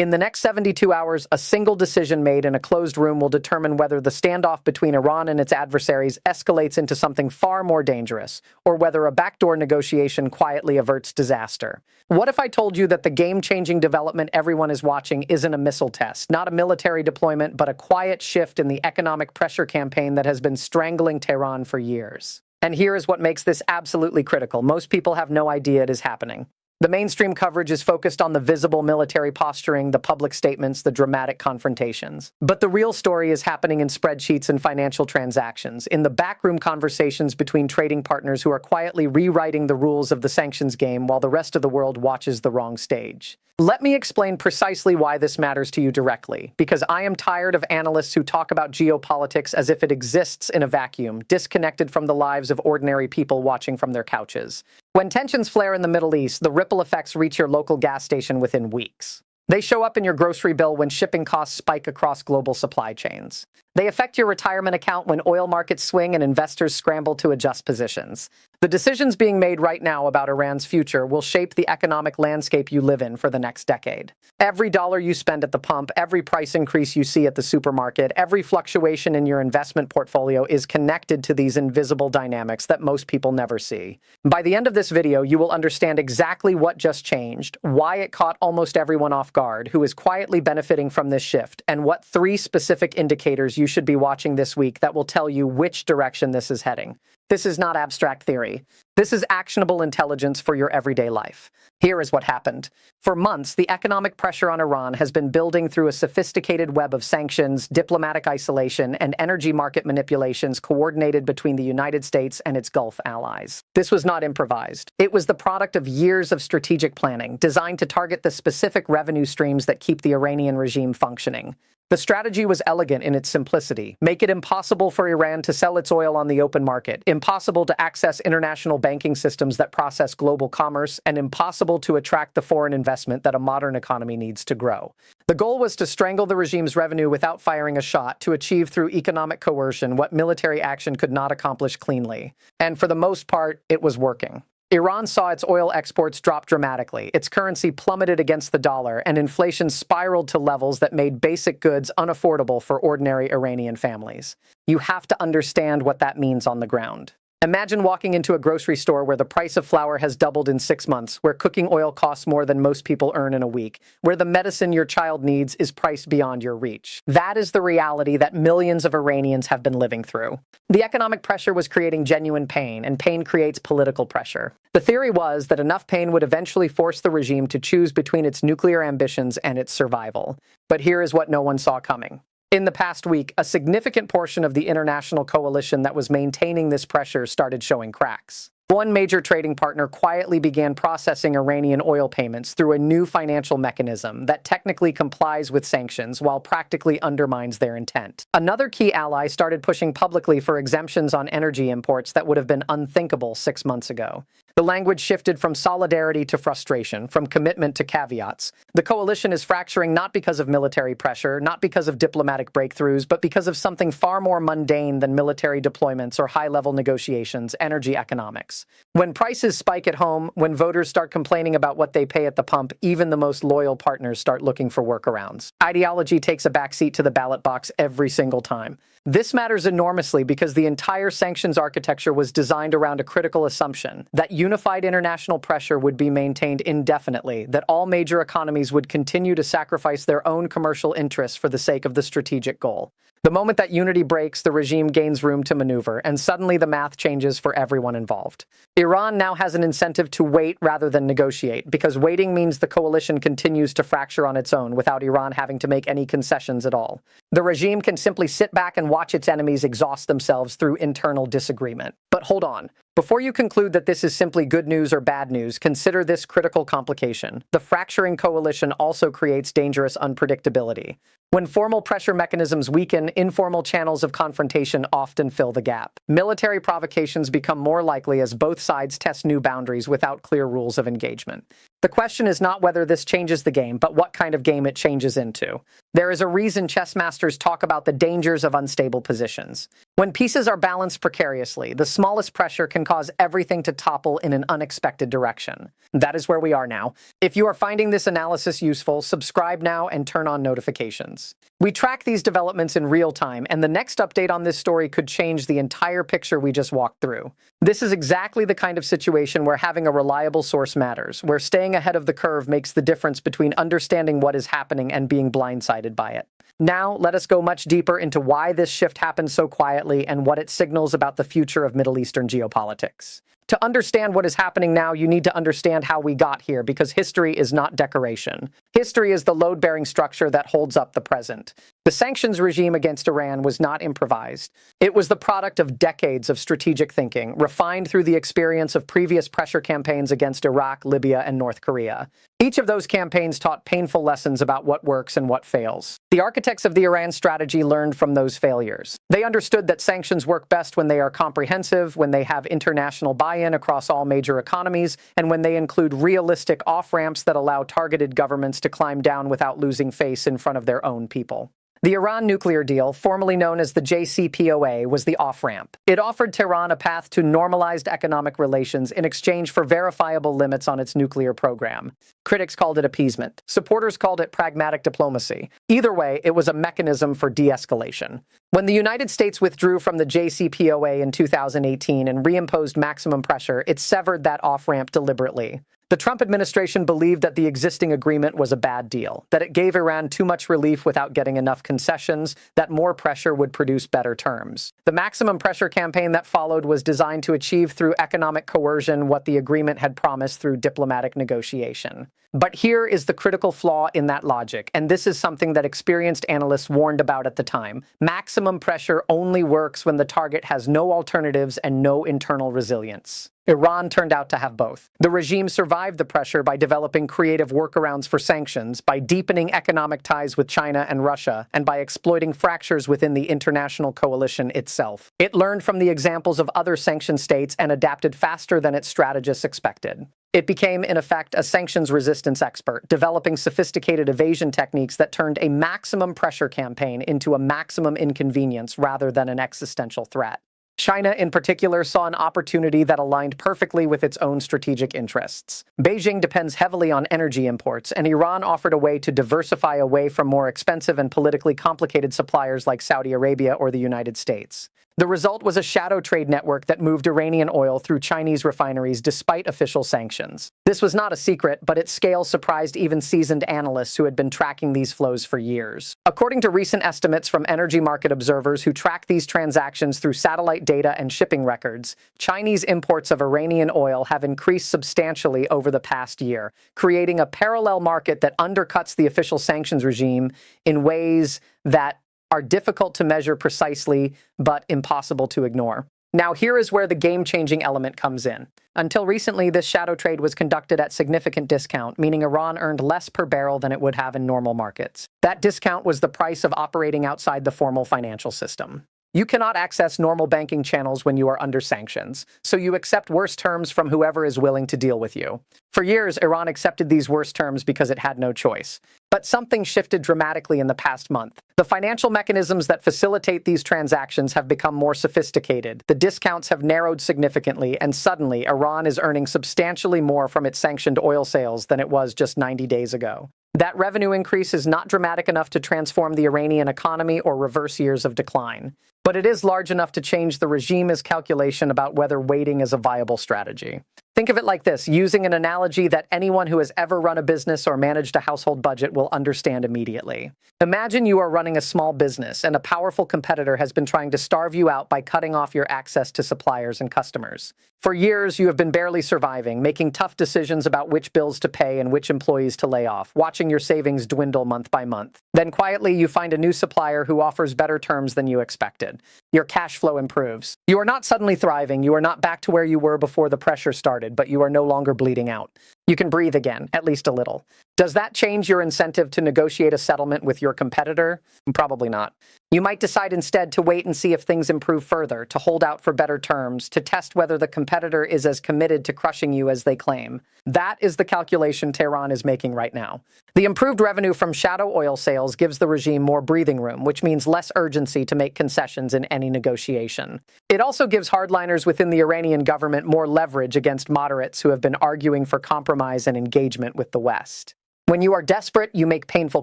In the next 72 hours, a single decision made in a closed room will determine whether the standoff between Iran and its adversaries escalates into something far more dangerous, or whether a backdoor negotiation quietly averts disaster. What if I told you that the game-changing development everyone is watching isn't a missile test, not a military deployment, but a quiet shift in the economic pressure campaign that has been strangling Tehran for years? And here is what makes this absolutely critical. Most people have no idea it is happening. The mainstream coverage is focused on the visible military posturing, the public statements, the dramatic confrontations. But the real story is happening in spreadsheets and financial transactions, in the backroom conversations between trading partners who are quietly rewriting the rules of the sanctions game while the rest of the world watches the wrong stage. Let me explain precisely why this matters to you directly, because I am tired of analysts who talk about geopolitics as if it exists in a vacuum, disconnected from the lives of ordinary people watching from their couches. When tensions flare in the Middle East, the ripple effects reach your local gas station within weeks. They show up in your grocery bill when shipping costs spike across global supply chains. They affect your retirement account when oil markets swing and investors scramble to adjust positions. The decisions being made right now about Iran's future will shape the economic landscape you live in for the next decade. Every dollar you spend at the pump, every price increase you see at the supermarket, every fluctuation in your investment portfolio is connected to these invisible dynamics that most people never see. By the end of this video, you will understand exactly what just changed, why it caught almost everyone off guard, who is quietly benefiting from this shift, and what 3 specific indicators you should be watching this week that will tell you which direction this is heading. This is not abstract theory. This is actionable intelligence for your everyday life. Here is what happened. For months, the economic pressure on Iran has been building through a sophisticated web of sanctions, diplomatic isolation, and energy market manipulations coordinated between the United States and its Gulf allies. This was not improvised. It was the product of years of strategic planning, designed to target the specific revenue streams that keep the Iranian regime functioning. The strategy was elegant in its simplicity. Make it impossible for Iran to sell its oil on the open market, impossible to access international banking systems that process global commerce, and impossible to attract the foreign investment that a modern economy needs to grow. The goal was to strangle the regime's revenue without firing a shot, to achieve through economic coercion what military action could not accomplish cleanly. And for the most part, it was working. Iran saw its oil exports drop dramatically, its currency plummeted against the dollar, and inflation spiraled to levels that made basic goods unaffordable for ordinary Iranian families. You have to understand what that means on the ground. Imagine walking into a grocery store where the price of flour has doubled in 6 months, where cooking oil costs more than most people earn in a week, where the medicine your child needs is priced beyond your reach. That is the reality that millions of Iranians have been living through. The economic pressure was creating genuine pain, and pain creates political pressure. The theory was that enough pain would eventually force the regime to choose between its nuclear ambitions and its survival. But here is what no one saw coming. In the past week, a significant portion of the international coalition that was maintaining this pressure started showing cracks. One major trading partner quietly began processing Iranian oil payments through a new financial mechanism that technically complies with sanctions while practically undermines their intent. Another key ally started pushing publicly for exemptions on energy imports that would have been unthinkable 6 months ago. The language shifted from solidarity to frustration, from commitment to caveats. The coalition is fracturing not because of military pressure, not because of diplomatic breakthroughs, but because of something far more mundane than military deployments or high-level negotiations: energy economics. When prices spike at home, when voters start complaining about what they pay at the pump, even the most loyal partners start looking for workarounds. Ideology takes a backseat to the ballot box every single time. This matters enormously because the entire sanctions architecture was designed around a critical assumption: that unified international pressure would be maintained indefinitely, that all major economies would continue to sacrifice their own commercial interests for the sake of the strategic goal. The moment that unity breaks, the regime gains room to maneuver, and suddenly the math changes for everyone involved. Iran now has an incentive to wait rather than negotiate, because waiting means the coalition continues to fracture on its own without Iran having to make any concessions at all. The regime can simply sit back and watch its enemies exhaust themselves through internal disagreement. But hold on. Before you conclude that this is simply good news or bad news, consider this critical complication. The fracturing coalition also creates dangerous unpredictability. When formal pressure mechanisms weaken, informal channels of confrontation often fill the gap. Military provocations become more likely as both sides test new boundaries without clear rules of engagement. The question is not whether this changes the game, but what kind of game it changes into. There is a reason chess masters talk about the dangers of unstable positions. When pieces are balanced precariously, the smallest pressure can cause everything to topple in an unexpected direction. That is where we are now. If you are finding this analysis useful, subscribe now and turn on notifications. We track these developments in real time, and the next update on this story could change the entire picture we just walked through. This is exactly the kind of situation where having a reliable source matters, where staying ahead of the curve makes the difference between understanding what is happening and being blindsided by it. Now, let us go much deeper into why this shift happened so quietly and what it signals about the future of Middle Eastern geopolitics. To understand what is happening now, you need to understand how we got here, because history is not decoration. History is the load-bearing structure that holds up the present. The sanctions regime against Iran was not improvised. It was the product of decades of strategic thinking, refined through the experience of previous pressure campaigns against Iraq, Libya, and North Korea. Each of those campaigns taught painful lessons about what works and what fails. The architects of the Iran strategy learned from those failures. They understood that sanctions work best when they are comprehensive, when they have international buy-in across all major economies, and when they include realistic off-ramps that allow targeted governments to climb down without losing face in front of their own people. The Iran nuclear deal, formerly known as the JCPOA, was the off-ramp. It offered Tehran a path to normalized economic relations in exchange for verifiable limits on its nuclear program. Critics called it appeasement. Supporters called it pragmatic diplomacy. Either way, it was a mechanism for de-escalation. When the United States withdrew from the JCPOA in 2018 and reimposed maximum pressure, it severed that off-ramp deliberately. The Trump administration believed that the existing agreement was a bad deal, that it gave Iran too much relief without getting enough concessions, that more pressure would produce better terms. The maximum pressure campaign that followed was designed to achieve through economic coercion what the agreement had promised through diplomatic negotiation. But here is the critical flaw in that logic, and this is something that experienced analysts warned about at the time. Maximum pressure only works when the target has no alternatives and no internal resilience. Iran turned out to have both. The regime survived the pressure by developing creative workarounds for sanctions, by deepening economic ties with China and Russia, and by exploiting fractures within the international coalition itself. It learned from the examples of other sanctioned states and adapted faster than its strategists expected. It became, in effect, a sanctions resistance expert, developing sophisticated evasion techniques that turned a maximum pressure campaign into a maximum inconvenience rather than an existential threat. China, in particular, saw an opportunity that aligned perfectly with its own strategic interests. Beijing depends heavily on energy imports, and Iran offered a way to diversify away from more expensive and politically complicated suppliers like Saudi Arabia or the United States. The result was a shadow trade network that moved Iranian oil through Chinese refineries despite official sanctions. This was not a secret, but its scale surprised even seasoned analysts who had been tracking these flows for years. According to recent estimates from energy market observers who track these transactions through satellite data and shipping records, Chinese imports of Iranian oil have increased substantially over the past year, creating a parallel market that undercuts the official sanctions regime in ways that are difficult to measure precisely, but impossible to ignore. Now, here is where the game-changing element comes in. Until recently, this shadow trade was conducted at significant discount, meaning Iran earned less per barrel than it would have in normal markets. That discount was the price of operating outside the formal financial system. You cannot access normal banking channels when you are under sanctions, so you accept worse terms from whoever is willing to deal with you. For years, Iran accepted these worse terms because it had no choice. But something shifted dramatically in the past month. The financial mechanisms that facilitate these transactions have become more sophisticated. The discounts have narrowed significantly, and suddenly, Iran is earning substantially more from its sanctioned oil sales than it was just 90 days ago. That revenue increase is not dramatic enough to transform the Iranian economy or reverse years of decline. But it is large enough to change the regime's calculation about whether waiting is a viable strategy. Think of it like this, using an analogy that anyone who has ever run a business or managed a household budget will understand immediately. Imagine you are running a small business and a powerful competitor has been trying to starve you out by cutting off your access to suppliers and customers. For years, you have been barely surviving, making tough decisions about which bills to pay and which employees to lay off, watching your savings dwindle month by month. Then quietly, you find a new supplier who offers better terms than you expected. Your cash flow improves. You are not suddenly thriving. You are not back to where you were before the pressure started. started, but you are no longer bleeding out. You can breathe again, at least a little. Does that change your incentive to negotiate a settlement with your competitor? Probably not. You might decide instead to wait and see if things improve further, to hold out for better terms, to test whether the competitor is as committed to crushing you as they claim. That is the calculation Tehran is making right now. The improved revenue from shadow oil sales gives the regime more breathing room, which means less urgency to make concessions in any negotiation. It also gives hardliners within the Iranian government more leverage against moderates who have been arguing for compromise and engagement with the West. When you are desperate, you make painful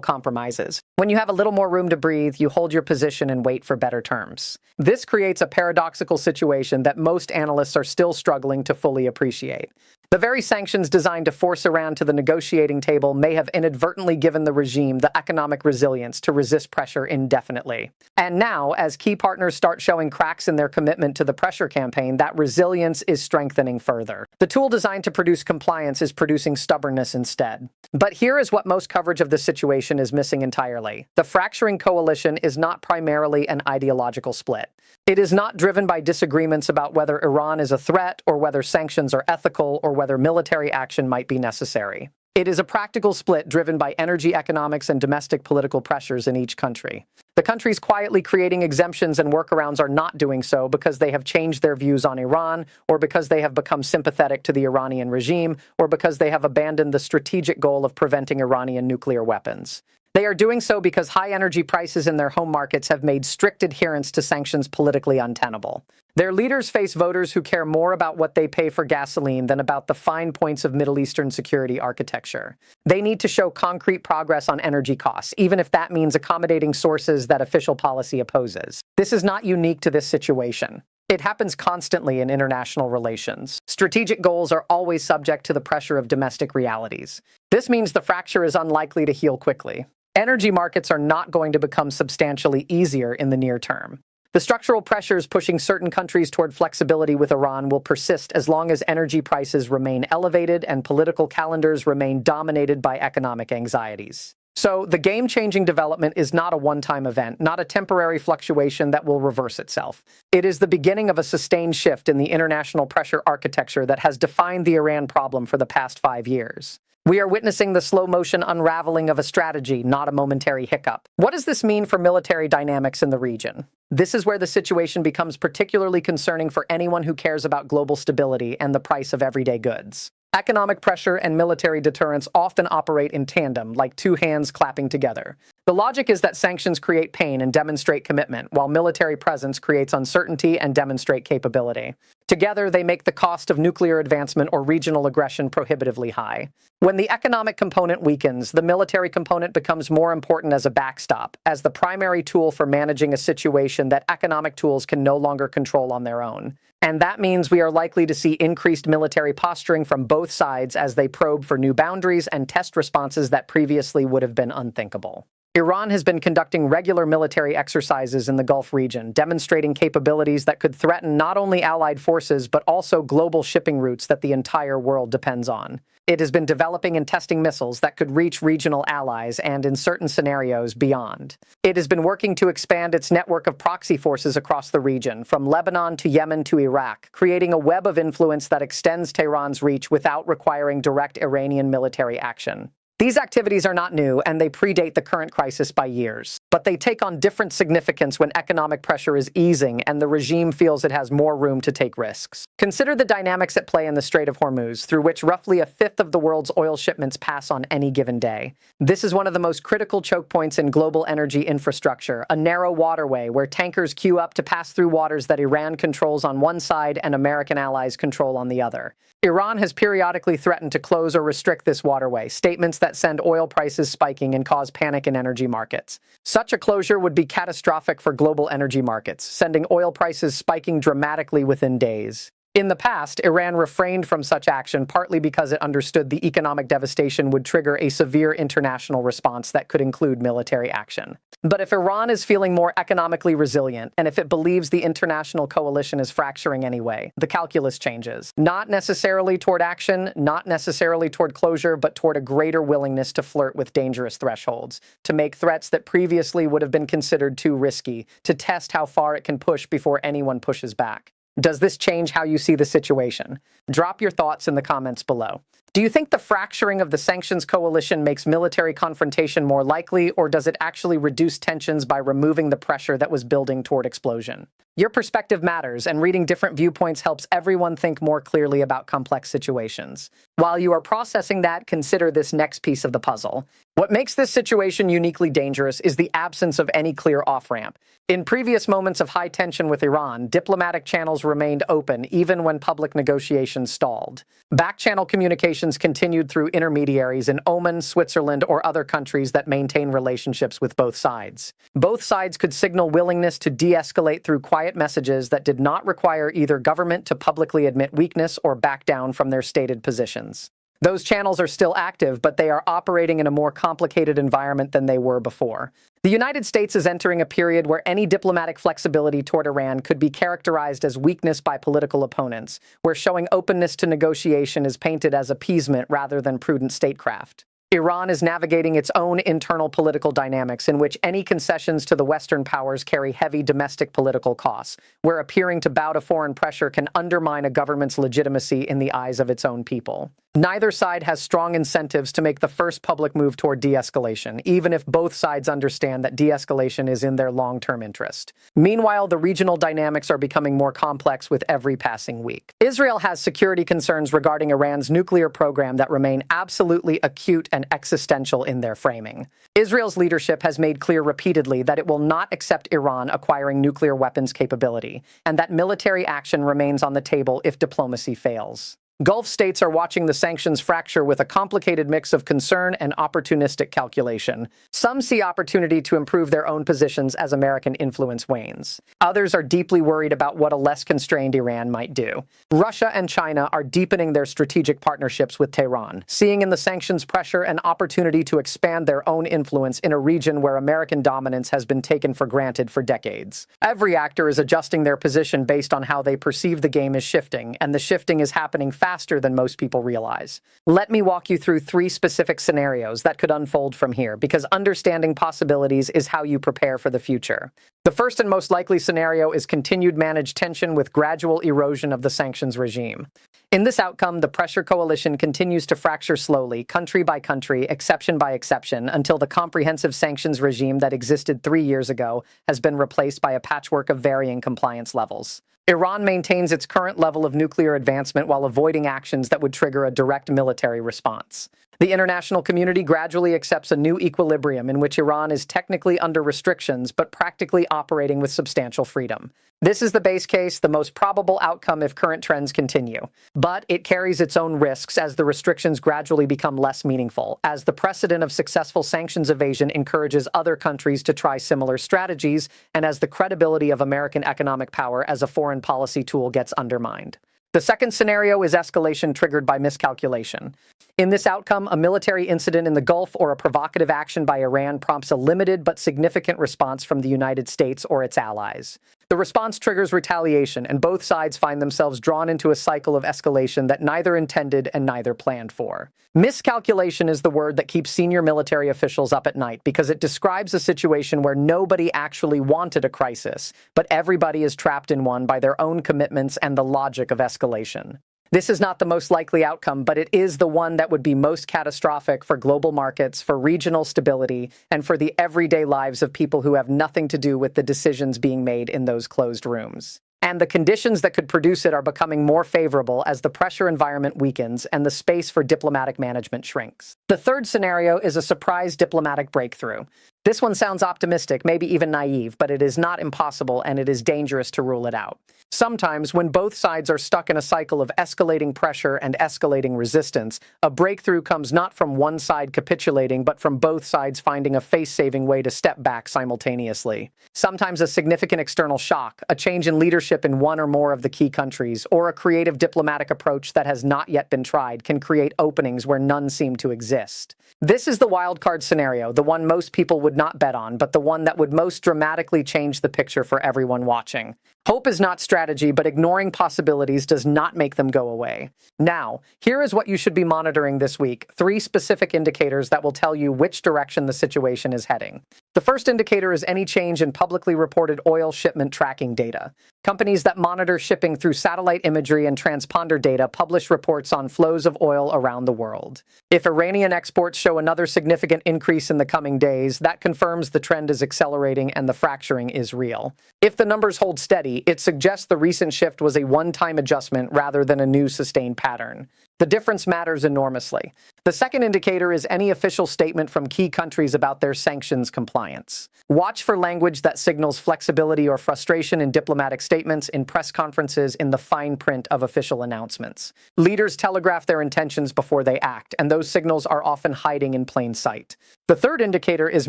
compromises. When you have a little more room to breathe, you hold your position and wait for better terms. This creates a paradoxical situation that most analysts are still struggling to fully appreciate. The very sanctions designed to force Iran to the negotiating table may have inadvertently given the regime the economic resilience to resist pressure indefinitely. And now, as key partners start showing cracks in their commitment to the pressure campaign, that resilience is strengthening further. The tool designed to produce compliance is producing stubbornness instead. But here is what most coverage of this situation is missing entirely. The fracturing coalition is not primarily an ideological split. It is not driven by disagreements about whether Iran is a threat or whether sanctions are ethical or whether military action might be necessary. It is a practical split driven by energy economics and domestic political pressures in each country. The countries quietly creating exemptions and workarounds are not doing so because they have changed their views on Iran, or because they have become sympathetic to the Iranian regime, or because they have abandoned the strategic goal of preventing Iranian nuclear weapons. They are doing so because high energy prices in their home markets have made strict adherence to sanctions politically untenable. Their leaders face voters who care more about what they pay for gasoline than about the fine points of Middle Eastern security architecture. They need to show concrete progress on energy costs, even if that means accommodating sources that official policy opposes. This is not unique to this situation. It happens constantly in international relations. Strategic goals are always subject to the pressure of domestic realities. This means the fracture is unlikely to heal quickly. Energy markets are not going to become substantially easier in the near term. The structural pressures pushing certain countries toward flexibility with Iran will persist as long as energy prices remain elevated and political calendars remain dominated by economic anxieties. So, the game-changing development is not a one-time event, not a temporary fluctuation that will reverse itself. It is the beginning of a sustained shift in the international pressure architecture that has defined the Iran problem for the past 5 years. We are witnessing the slow-motion unraveling of a strategy, not a momentary hiccup. What does this mean for military dynamics in the region? This is where the situation becomes particularly concerning for anyone who cares about global stability and the price of everyday goods. Economic pressure and military deterrence often operate in tandem, like two hands clapping together. The logic is that sanctions create pain and demonstrate commitment, while military presence creates uncertainty and demonstrate capability. Together, they make the cost of nuclear advancement or regional aggression prohibitively high. When the economic component weakens, the military component becomes more important as a backstop, as the primary tool for managing a situation that economic tools can no longer control on their own. And that means we are likely to see increased military posturing from both sides as they probe for new boundaries and test responses that previously would have been unthinkable. Iran has been conducting regular military exercises in the Gulf region, demonstrating capabilities that could threaten not only allied forces but also global shipping routes that the entire world depends on. It has been developing and testing missiles that could reach regional allies and, in certain scenarios, beyond. It has been working to expand its network of proxy forces across the region, from Lebanon to Yemen to Iraq, creating a web of influence that extends Tehran's reach without requiring direct Iranian military action. These activities are not new, and they predate the current crisis by years. But they take on different significance when economic pressure is easing and the regime feels it has more room to take risks. Consider the dynamics at play in the Strait of Hormuz, through which roughly a fifth of the world's oil shipments pass on any given day. This is one of the most critical choke points in global energy infrastructure, a narrow waterway where tankers queue up to pass through waters that Iran controls on one side and American allies control on the other. Iran has periodically threatened to close or restrict this waterway, statements that send oil prices spiking and cause panic in energy markets. Such a closure would be catastrophic for global energy markets, sending oil prices spiking dramatically within days. In the past, Iran refrained from such action partly because it understood the economic devastation would trigger a severe international response that could include military action. But if Iran is feeling more economically resilient, and if it believes the international coalition is fracturing anyway, the calculus changes. Not necessarily toward action, not necessarily toward closure, but toward a greater willingness to flirt with dangerous thresholds, to make threats that previously would have been considered too risky, to test how far it can push before anyone pushes back. Does this change how you see the situation? Drop your thoughts in the comments below. Do you think the fracturing of the sanctions coalition makes military confrontation more likely, or does it actually reduce tensions by removing the pressure that was building toward explosion? Your perspective matters, and reading different viewpoints helps everyone think more clearly about complex situations. While you are processing that, consider this next piece of the puzzle. What makes this situation uniquely dangerous is the absence of any clear off-ramp. In previous moments of high tension with Iran, diplomatic channels remained open even when public negotiations stalled. Back-channel communications continued through intermediaries in Oman, Switzerland, or other countries that maintain relationships with both sides. Both sides could signal willingness to de-escalate through quiet messages that did not require either government to publicly admit weakness or back down from their stated positions. Those channels are still active, but they are operating in a more complicated environment than they were before. The United States is entering a period where any diplomatic flexibility toward Iran could be characterized as weakness by political opponents, where showing openness to negotiation is painted as appeasement rather than prudent statecraft. Iran is navigating its own internal political dynamics in which any concessions to the Western powers carry heavy domestic political costs, where appearing to bow to foreign pressure can undermine a government's legitimacy in the eyes of its own people. Neither side has strong incentives to make the first public move toward de-escalation, even if both sides understand that de-escalation is in their long-term interest. Meanwhile, the regional dynamics are becoming more complex with every passing week. Israel has security concerns regarding Iran's nuclear program that remain absolutely acute and existential in their framing. Israel's leadership has made clear repeatedly that it will not accept Iran acquiring nuclear weapons capability, and that military action remains on the table if diplomacy fails. Gulf states are watching the sanctions fracture with a complicated mix of concern and opportunistic calculation. Some see opportunity to improve their own positions as American influence wanes. Others are deeply worried about what a less constrained Iran might do. Russia and China are deepening their strategic partnerships with Tehran, seeing in the sanctions pressure an opportunity to expand their own influence in a region where American dominance has been taken for granted for decades. Every actor is adjusting their position based on how they perceive the game is shifting, and the shifting is happening faster than most people realize. Let me walk you through 3 specific scenarios that could unfold from here, because understanding possibilities is how you prepare for the future. The first and most likely scenario is continued managed tension with gradual erosion of the sanctions regime. In this outcome, the pressure coalition continues to fracture slowly, country by country, exception by exception, until the comprehensive sanctions regime that existed 3 years ago has been replaced by a patchwork of varying compliance levels. Iran maintains its current level of nuclear advancement while avoiding actions that would trigger a direct military response. The international community gradually accepts a new equilibrium in which Iran is technically under restrictions but practically operating with substantial freedom. This is the base case, the most probable outcome if current trends continue. But it carries its own risks as the restrictions gradually become less meaningful, as the precedent of successful sanctions evasion encourages other countries to try similar strategies, and as the credibility of American economic power as a foreign policy tool gets undermined. The second scenario is escalation triggered by miscalculation. In this outcome, a military incident in the Gulf or a provocative action by Iran prompts a limited but significant response from the United States or its allies. The response triggers retaliation, and both sides find themselves drawn into a cycle of escalation that neither intended and neither planned for. Miscalculation is the word that keeps senior military officials up at night because it describes a situation where nobody actually wanted a crisis, but everybody is trapped in one by their own commitments and the logic of escalation. This is not the most likely outcome, but it is the one that would be most catastrophic for global markets, for regional stability, and for the everyday lives of people who have nothing to do with the decisions being made in those closed rooms. And the conditions that could produce it are becoming more favorable as the pressure environment weakens and the space for diplomatic management shrinks. The third scenario is a surprise diplomatic breakthrough. This one sounds optimistic, maybe even naive, but it is not impossible and it is dangerous to rule it out. Sometimes, when both sides are stuck in a cycle of escalating pressure and escalating resistance, a breakthrough comes not from one side capitulating, but from both sides finding a face-saving way to step back simultaneously. Sometimes a significant external shock, a change in leadership in one or more of the key countries, or a creative diplomatic approach that has not yet been tried can create openings where none seem to exist. This is the wildcard scenario, the one most people would not bet on, but the one that would most dramatically change the picture for everyone watching. Hope is not strategy, but ignoring possibilities does not make them go away. Now, here is what you should be monitoring this week, 3 specific indicators that will tell you which direction the situation is heading. The first indicator is any change in publicly reported oil shipment tracking data. Companies that monitor shipping through satellite imagery and transponder data publish reports on flows of oil around the world. If Iranian exports show another significant increase in the coming days, that confirms the trend is accelerating and the fracturing is real. If the numbers hold steady, it suggests the recent shift was a one-time adjustment rather than a new sustained pattern. The difference matters enormously. The second indicator is any official statement from key countries about their sanctions compliance. Watch for language that signals flexibility or frustration in diplomatic statements, in press conferences, in the fine print of official announcements. Leaders telegraph their intentions before they act, and those signals are often hiding in plain sight. The third indicator is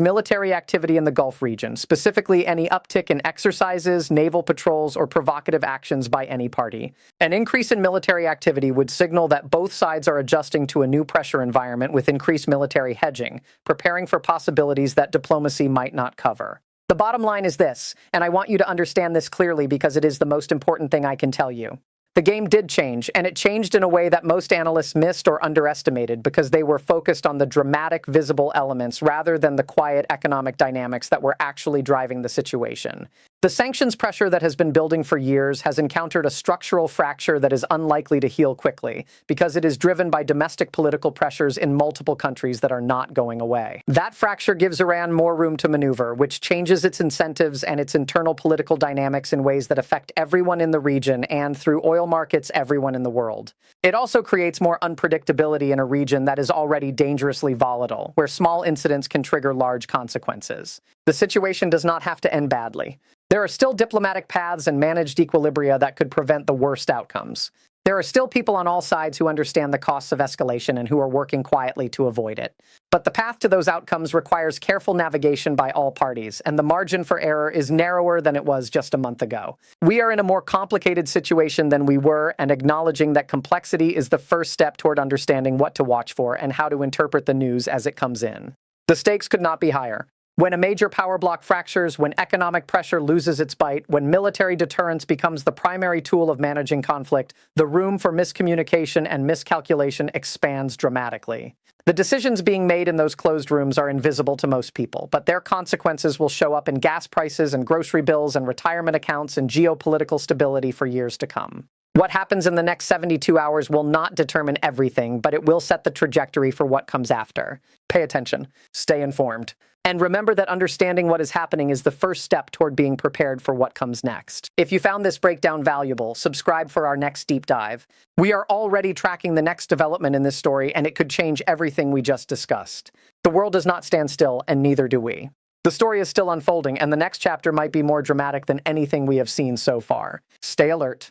military activity in the Gulf region, specifically any uptick in exercises, naval patrols, or provocative actions by any party. An increase in military activity would signal that both sides are adjusting to a new pressure environment with increased military hedging, preparing for possibilities that diplomacy might not cover. The bottom line is this, and I want you to understand this clearly because it is the most important thing I can tell you. The game did change, and it changed in a way that most analysts missed or underestimated because they were focused on the dramatic, visible elements rather than the quiet economic dynamics that were actually driving the situation. The sanctions pressure that has been building for years has encountered a structural fracture that is unlikely to heal quickly because it is driven by domestic political pressures in multiple countries that are not going away. That fracture gives Iran more room to maneuver, which changes its incentives and its internal political dynamics in ways that affect everyone in the region and, through oil markets, everyone in the world. It also creates more unpredictability in a region that is already dangerously volatile, where small incidents can trigger large consequences. The situation does not have to end badly. There are still diplomatic paths and managed equilibria that could prevent the worst outcomes. There are still people on all sides who understand the costs of escalation and who are working quietly to avoid it. But the path to those outcomes requires careful navigation by all parties, and the margin for error is narrower than it was just a month ago. We are in a more complicated situation than we were, and acknowledging that complexity is the first step toward understanding what to watch for and how to interpret the news as it comes in. The stakes could not be higher. When a major power block fractures, when economic pressure loses its bite, when military deterrence becomes the primary tool of managing conflict, the room for miscommunication and miscalculation expands dramatically. The decisions being made in those closed rooms are invisible to most people, but their consequences will show up in gas prices and grocery bills and retirement accounts and geopolitical stability for years to come. What happens in the next 72 hours will not determine everything, but it will set the trajectory for what comes after. Pay attention. Stay informed. And remember that understanding what is happening is the first step toward being prepared for what comes next. If you found this breakdown valuable, subscribe for our next deep dive. We are already tracking the next development in this story, and it could change everything we just discussed. The world does not stand still, and neither do we. The story is still unfolding, and the next chapter might be more dramatic than anything we have seen so far. Stay alert.